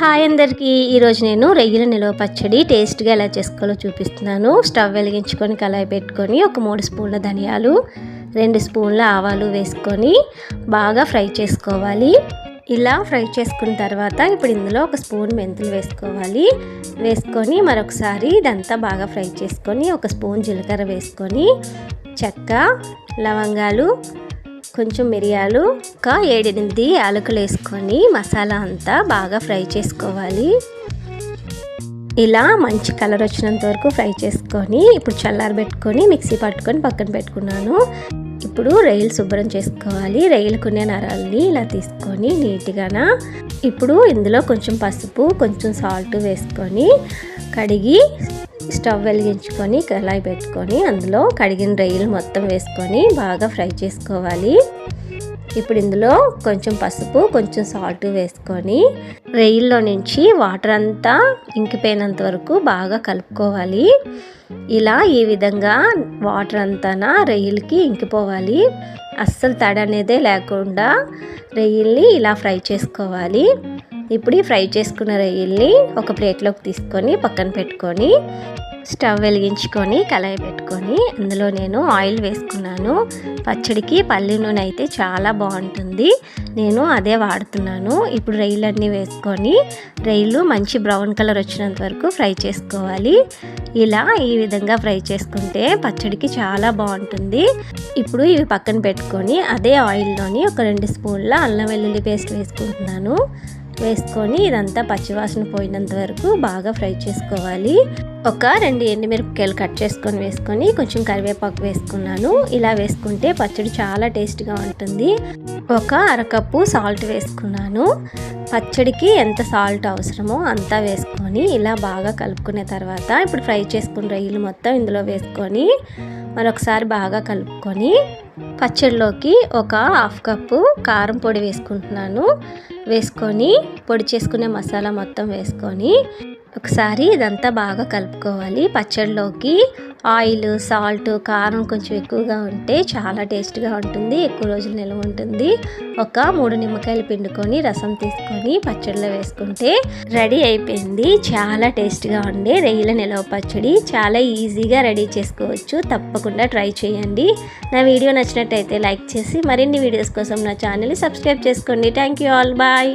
Hi అందరికీ ఈరోజు నేను రొయ్యల నిల్వ పచ్చడి టేస్ట్గా ఎలా చేసుకోవాలో చూపిస్తున్నాను. స్టవ్ వెలిగించుకొని కళాయి పెట్టుకొని ఒక 3 స్పూన్ల ధనియాలు 2 స్పూన్ల ఆవాలు వేసుకొని బాగా ఫ్రై చేసుకోవాలి. ఇలా ఫ్రై చేసుకున్న తర్వాత ఇప్పుడు ఇందులో ఒక స్పూన్ మెంతులు వేసుకొని మరొకసారి ఇదంతా బాగా ఫ్రై చేసుకొని ఒక స్పూన్ జీలకర్ర వేసుకొని చెక్క లవంగాలు కొంచెం మిరియాలు ఒక 7-8 యాలకులు వేసుకొని మసాలా అంతా బాగా ఫ్రై చేసుకోవాలి. ఇలా మంచి కలర్ వచ్చినంత వరకు ఫ్రై చేసుకొని ఇప్పుడు చల్లారబెట్టుకొని మిక్సీ పట్టుకొని పక్కన పెట్టుకున్నాను. ఇప్పుడు రొయ్యలు శుభ్రం చేసుకోవాలి. రొయ్యలకునే నరాలని ఇలా తీసుకొని నీట్గా ఇప్పుడు ఇందులో కొంచెం పసుపు కొంచెం సాల్ట్ వేసుకొని కడిగి స్టవ్ వెలిగించుకొని కళాయి పెట్టుకొని అందులో కడిగిన రొయ్యలు మొత్తం వేసుకొని బాగా ఫ్రై చేసుకోవాలి. ఇప్పుడు ఇందులో కొంచెం పసుపు కొంచెం సాల్ట్ వేసుకొని రొయ్యల్లో నుంచి వాటర్ అంతా ఇంకిపోయినంత వరకు బాగా కలుపుకోవాలి. ఇలా ఈ విధంగా వాటర్ అంతా రొయ్యలకి ఇంకిపోవాలి. అస్సలు తడి అనేదే లేకుండా రొయ్యల్ని ఇలా ఫ్రై చేసుకోవాలి. ఇప్పుడు ఈ ఫ్రై చేసుకున్న రొయ్యల్ని ఒక ప్లేట్లోకి తీసుకొని పక్కన పెట్టుకొని స్టవ్ వెలిగించుకొని కళాయి పెట్టుకొని అందులో నేను ఆయిల్ వేసుకున్నాను. పచ్చడికి పల్లి నూనె అయితే చాలా బాగుంటుంది. నేను అదే వాడుతున్నాను. ఇప్పుడు రొయ్యలన్నీ వేసుకొని రొయ్యలు మంచి బ్రౌన్ కలర్ వచ్చినంత వరకు ఫ్రై చేసుకోవాలి. ఇలా ఈ విధంగా ఫ్రై చేసుకుంటే పచ్చడికి చాలా బాగుంటుంది. ఇప్పుడు ఇవి పక్కన పెట్టుకొని అదే ఆయిల్లోని ఒక 2 స్పూన్ల అల్లం వెల్లుల్లి పేస్ట్ వేసుకొని ఇదంతా పచ్చివాసన పోయినంత వరకు బాగా ఫ్రై చేసుకోవాలి. ఒక 2 ఎండుమిరపకాయలు కట్ చేసుకొని వేసుకొని కొంచెం కరివేపాకు వేసుకున్నాను. ఇలా వేసుకుంటే పచ్చడి చాలా టేస్ట్గా ఉంటుంది. ఒక అరకప్పు సాల్ట్ వేసుకున్నాను. పచ్చడికి ఎంత సాల్ట్ అవసరమో అంతా వేసుకొని ఇలా బాగా కలుపుకునే తర్వాత ఇప్పుడు ఫ్రై చేసుకున్న రొయ్యలు మొత్తం ఇందులో వేసుకొని మరొకసారి బాగా కలుపుకొని పచ్చడిలోకి ఒక 1/2 కప్పు కారం పొడి వేసుకొని పొడి చేసుకునే మసాలా మొత్తం వేసుకొని ఒకసారి ఇదంతా బాగా కలుపుకోవాలి. పచ్చడిలోకి ఆయిల్ సాల్ట్ కారం కొంచెం ఎక్కువగా ఉంటే చాలా టేస్ట్గా ఉంటుంది. ఎక్కువ రోజులు నిల్వ ఉంటుంది. ఒక 3 నిమ్మకాయలు పిండుకొని రసం తీసుకొని పచ్చడిలో వేసుకుంటే రెడీ అయిపోయింది. చాలా టేస్ట్గా ఉండే రొయ్యల నిల్వ పచ్చడి చాలా ఈజీగా రెడీ చేసుకోవచ్చు. తప్పకుండా ట్రై చేయండి. నా వీడియో నచ్చినట్టయితే లైక్ చేసి మరిన్ని వీడియోస్ కోసం నా ఛానల్ని సబ్స్క్రైబ్ చేసుకోండి. Thank you all. బాయ్.